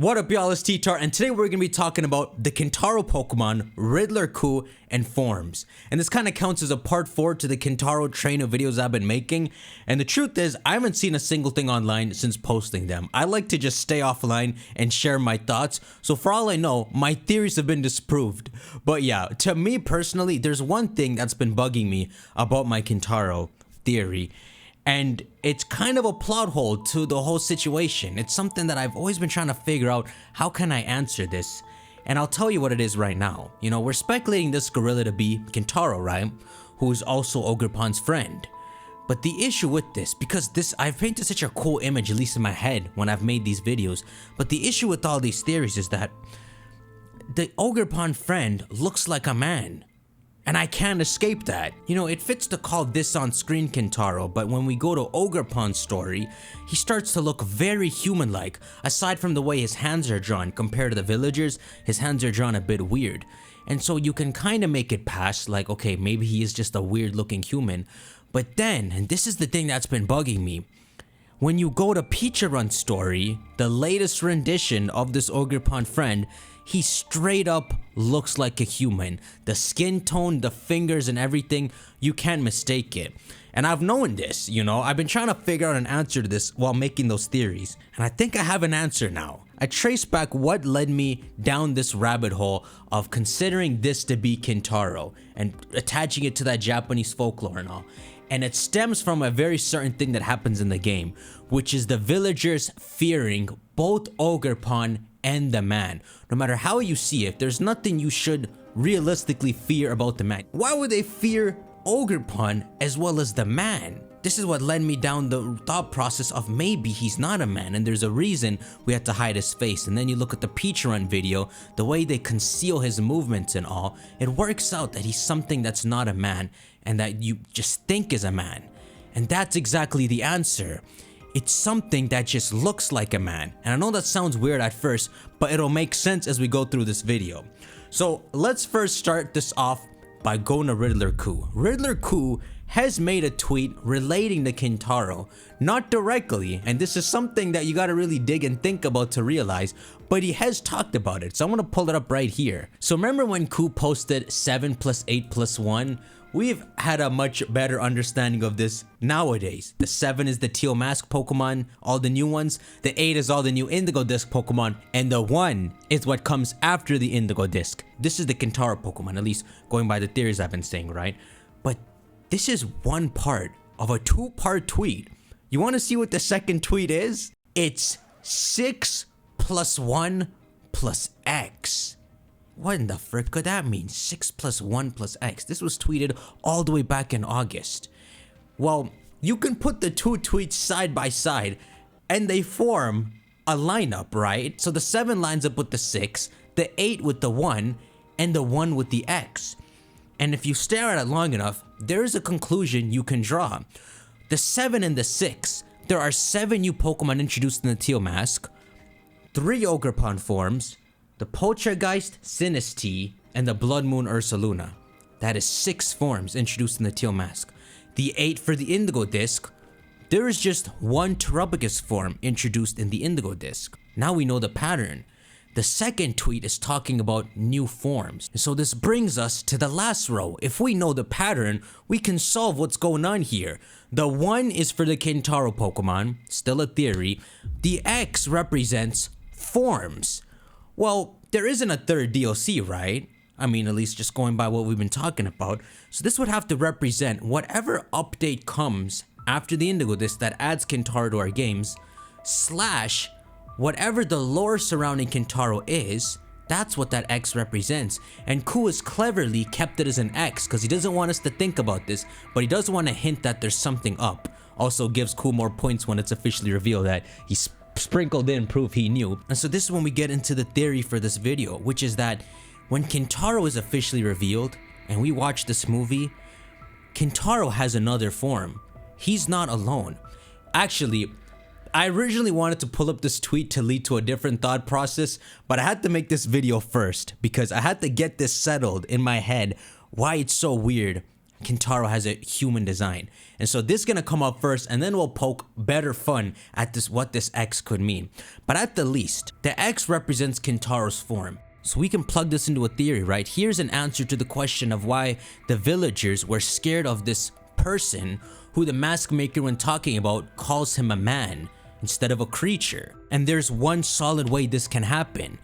What up y'all, it's T-Tar, and today we're going to be talking about the Kintaro Pokemon, Riddler, Coup, and forms. And this kind of counts as a part 4 to the Kintaro train of videos I've been making. And the truth is, I haven't seen a single thing online since posting them. I like to just stay offline and share my thoughts, so for all I know, my theories have been disproved. But yeah, to me personally, there's one thing that's been bugging me about my Kintaro theory. And it's kind of a plot hole to the whole situation. It's something that I've always been trying to figure out, how can I answer this? And I'll tell you what it is right now. You know, we're speculating this gorilla to be Kintaro, right? Who is also Ogerpon's friend. But the issue with this, because I've painted such a cool image, at least in my head, when I've made these videos. But the issue with all these theories is that the Ogerpon friend looks like a man. And I can't escape that. You know, it fits to call this on screen Kintaro, but when we go to Ogerpon's story, he starts to look very human-like. Aside from the way his hands are drawn compared to the villagers, his hands are drawn a bit weird. And so you can kind of make it pass like, okay, maybe he is just a weird-looking human. But then, and this is the thing that's been bugging me, when you go to Pichirun's story, the latest rendition of this Ogerpon friend, he straight up looks like a human. The skin tone, the fingers and everything, you can't mistake it. And I've known this, you know, I've been trying to figure out an answer to this while making those theories. And I think I have an answer now. I traced back what led me down this rabbit hole of considering this to be Kintaro and attaching it to that Japanese folklore and all. And it stems from a very certain thing that happens in the game, which is the villagers fearing both Ogerpon and the man. No matter how you see it, there's nothing you should realistically fear about the man. Why would they fear Ogerpon as well as the man? This is what led me down the thought process of maybe he's not a man and there's a reason we had to hide his face. And then you look at the Pichirun video, the way they conceal his movements and all, it works out that he's something that's not a man and that you just think is a man. And that's exactly the answer. It's something that just looks like a man. And I know that sounds weird at first, but it'll make sense as we go through this video. So let's first start this off by going to Riddler Coup. Riddler Coup has made a tweet relating to Kintaro, not directly, and this is something that you gotta really dig and think about to realize, but he has talked about it, so I'm gonna pull it up right here. So remember when Coup posted 7 plus 8 plus 1? We've had a much better understanding of this nowadays. The 7 is the Teal Mask Pokemon, all the new ones. The 8 is all the new Indigo Disc Pokemon. And the 1 is what comes after the Indigo Disc. This is the Kintaro Pokemon, at least going by the theories I've been saying, right? But this is one part of a 2-part tweet. You want to see what the second tweet is? It's 6 plus 1 plus X. What in the frick could that mean? 6 plus 1 plus X. This was tweeted all the way back in August. Well, you can put the two tweets side by side and they form a lineup, right? So the 7 lines up with the 6, the 8 with the 1, and the 1 with the X. And if you stare at it long enough, there is a conclusion you can draw. The 7 and the 6, there are 7 new Pokemon introduced in the Teal Mask, 3 Ogerpon forms, the Poltergeist, Sinistea, and the Blood Moon Ursaluna. That is 6 forms introduced in the Teal Mask. The 8 for the Indigo Disc, there is just 1 Terapagos form introduced in the Indigo Disc. Now we know the pattern. The second tweet is talking about new forms. So this brings us to the last row. If we know the pattern, we can solve what's going on here. The 1 is for the Kintaro Pokemon, still a theory. The X represents forms. Well, there isn't a third DLC, right? I mean, at least just going by what we've been talking about. So this would have to represent whatever update comes after the Indigo Disc that adds Kintaro to our games, slash whatever the lore surrounding Kintaro is, that's what that X represents. And Coup has cleverly kept it as an X because he doesn't want us to think about this, but he does want to hint that there's something up. Also gives Coup more points when it's officially revealed that he's sprinkled in proof he knew. And so this is when we get into the theory for this video, which is that when Kintaro is officially revealed and we watch this movie, Kintaro has another form. He's not alone. Actually, I originally wanted to pull up this tweet to lead to a different thought process, but I had to make this video first because I had to get this settled in my head why it's so weird Kintaro has a human design. And so this is gonna come up first, and then we'll poke better fun at what this X could mean. But at the least, the X represents Kintaro's form. So we can plug this into a theory, right? Here's an answer to the question of why the villagers were scared of this person who the mask maker, when talking about, calls him a man instead of a creature. And there's one solid way this can happen.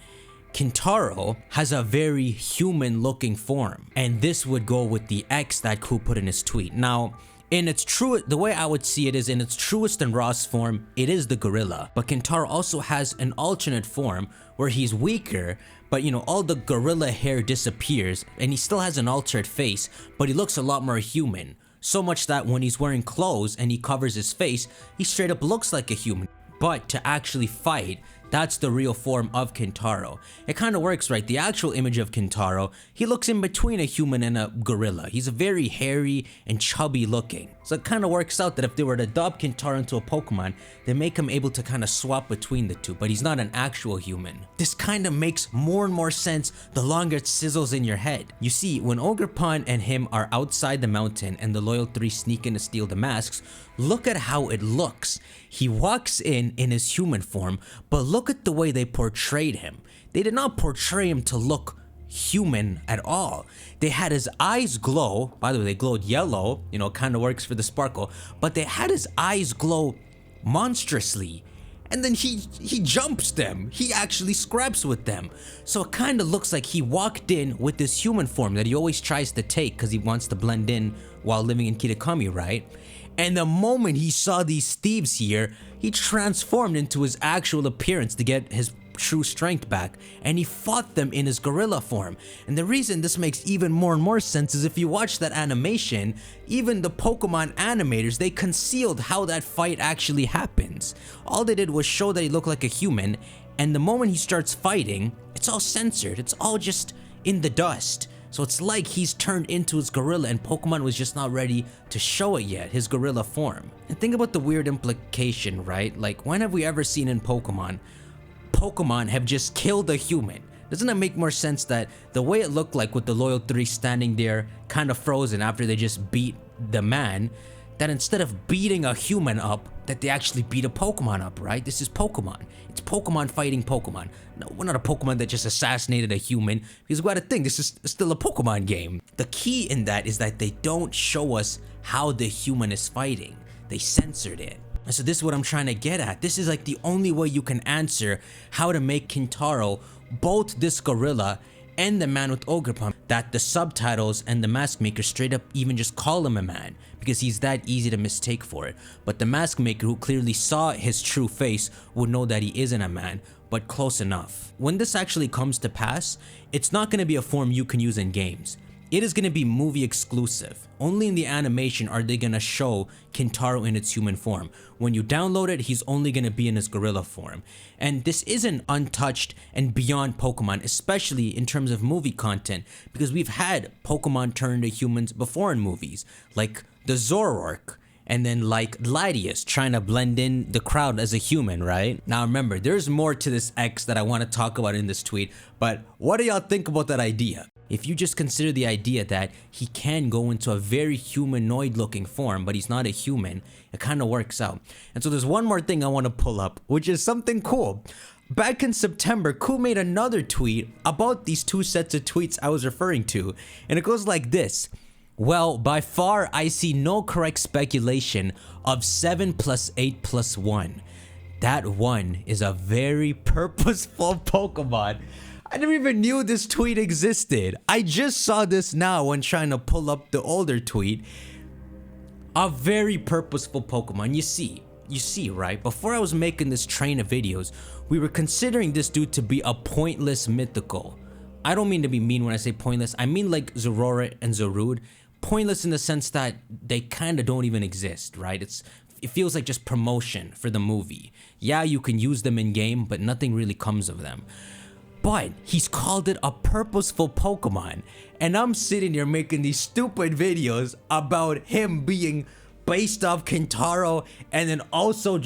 Kintaro has a very human looking form, and this would go with the X that Ku put in his tweet. Now, in its true, the way I would see it is, in its truest and rawest form, it is the gorilla. But Kintaro also has an alternate form where he's weaker, but you know, all the gorilla hair disappears and he still has an altered face, but he looks a lot more human. So much that when he's wearing clothes and he covers his face, he straight up looks like a human. But to actually fight, that's the real form of Kintaro. It kind of works, right? The actual image of Kintaro, he looks in between a human and a gorilla. He's very hairy and chubby looking. So it kind of works out that if they were to adopt Kintaro into a Pokemon, they make him able to kind of swap between the two, but he's not an actual human. This kind of makes more and more sense the longer it sizzles in your head. You see, when Ogerpon and him are outside the mountain and the Loyal 3 sneak in to steal the masks, look at how it looks. He walks in his human form, but look at the way they portrayed him. They did not portray him to look human at all. They had his eyes glow. By the way, they glowed yellow, you know, kind of works for the sparkle, but they had his eyes glow monstrously. And then he jumps them. He actually scraps with them. So it kind of looks like he walked in with this human form that he always tries to take because he wants to blend in while living in Kitakami, right? And the moment he saw these thieves here, he transformed into his actual appearance to get his true strength back, and he fought them in his gorilla form. And the reason this makes even more and more sense is if you watch that animation, even the Pokemon animators, they concealed how that fight actually happens. All they did was show that he looked like a human, and the moment he starts fighting, it's all censored. It's all just in the dust. So it's like he's turned into his gorilla and Pokemon was just not ready to show it yet, his gorilla form. And think about the weird implication, right? Like, when have we ever seen in Pokemon have just killed a human? Doesn't it make more sense that the way it looked like with the Loyal 3 standing there kind of frozen after they just beat the man, that instead of beating a human up, that they actually beat a Pokemon up, right? This is Pokemon. It's Pokemon fighting Pokemon. No, we're not a Pokemon that just assassinated a human, because we gotta think, this is still a Pokemon game. The key in that is that they don't show us how the human is fighting. They censored it. And so this is what I'm trying to get at. This is like the only way you can answer how to make Kintaro both this gorilla and the man with Ogerpon, that the subtitles and the mask maker straight up even just call him a man because he's that easy to mistake for it. But the mask maker, who clearly saw his true face, would know that he isn't a man, but close enough. When this actually comes to pass, it's not going to be a form you can use in games. It is going to be movie exclusive. Only in the animation are they going to show Kintaro in its human form. When you download it, he's only going to be in his gorilla form. And this isn't untouched and beyond Pokemon, especially in terms of movie content, because we've had Pokemon turn into humans before in movies, like the Zoroark, and then like Latias trying to blend in the crowd as a human, right? Now remember, there's more to this X that I want to talk about in this tweet, but what do y'all think about that idea? If you just consider the idea that he can go into a very humanoid looking form, but he's not a human, it kind of works out. And so there's one more thing I want to pull up, which is something cool. Back in September, Ku made another tweet about these two sets of tweets I was referring to, and it goes like this. Well, by far, I see no correct speculation of 7 + 8 + 1. That 1 is a very purposeful Pokemon. I never even knew this tweet existed. I just saw this now when trying to pull up the older tweet. A very purposeful Pokemon. You see, right? Before I was making this train of videos, we were considering this dude to be a pointless mythical. I don't mean to be mean when I say pointless. I mean like Zorora and Zarude. Pointless in the sense that they kind of don't even exist, right? It feels like just promotion for the movie. Yeah, you can use them in game, but nothing really comes of them. But he's called it a purposeful Pokemon, and I'm sitting here making these stupid videos about him being based off Kintaro, and then also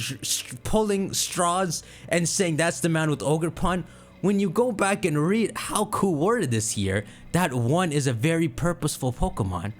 pulling straws and saying that's the man with Ogerpon. When you go back and read how Ku worded this here, that 1 is a very purposeful Pokemon.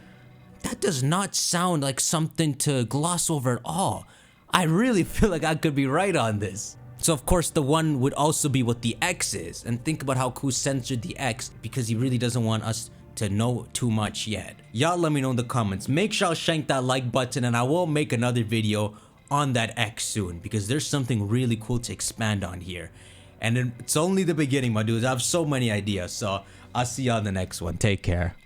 that does not sound like something to gloss over at all. I really feel like I could be right on this. So of course the one would also be what the X is, and think about how Ku censored the X because he really doesn't want us to know too much yet. Y'all let me know in the comments. Make sure I'll shank that like button, and I will make another video on that X soon because there's something really cool to expand on here. And it's only the beginning, my dudes. I have so many ideas, so I'll see y'all in the next one. Take care.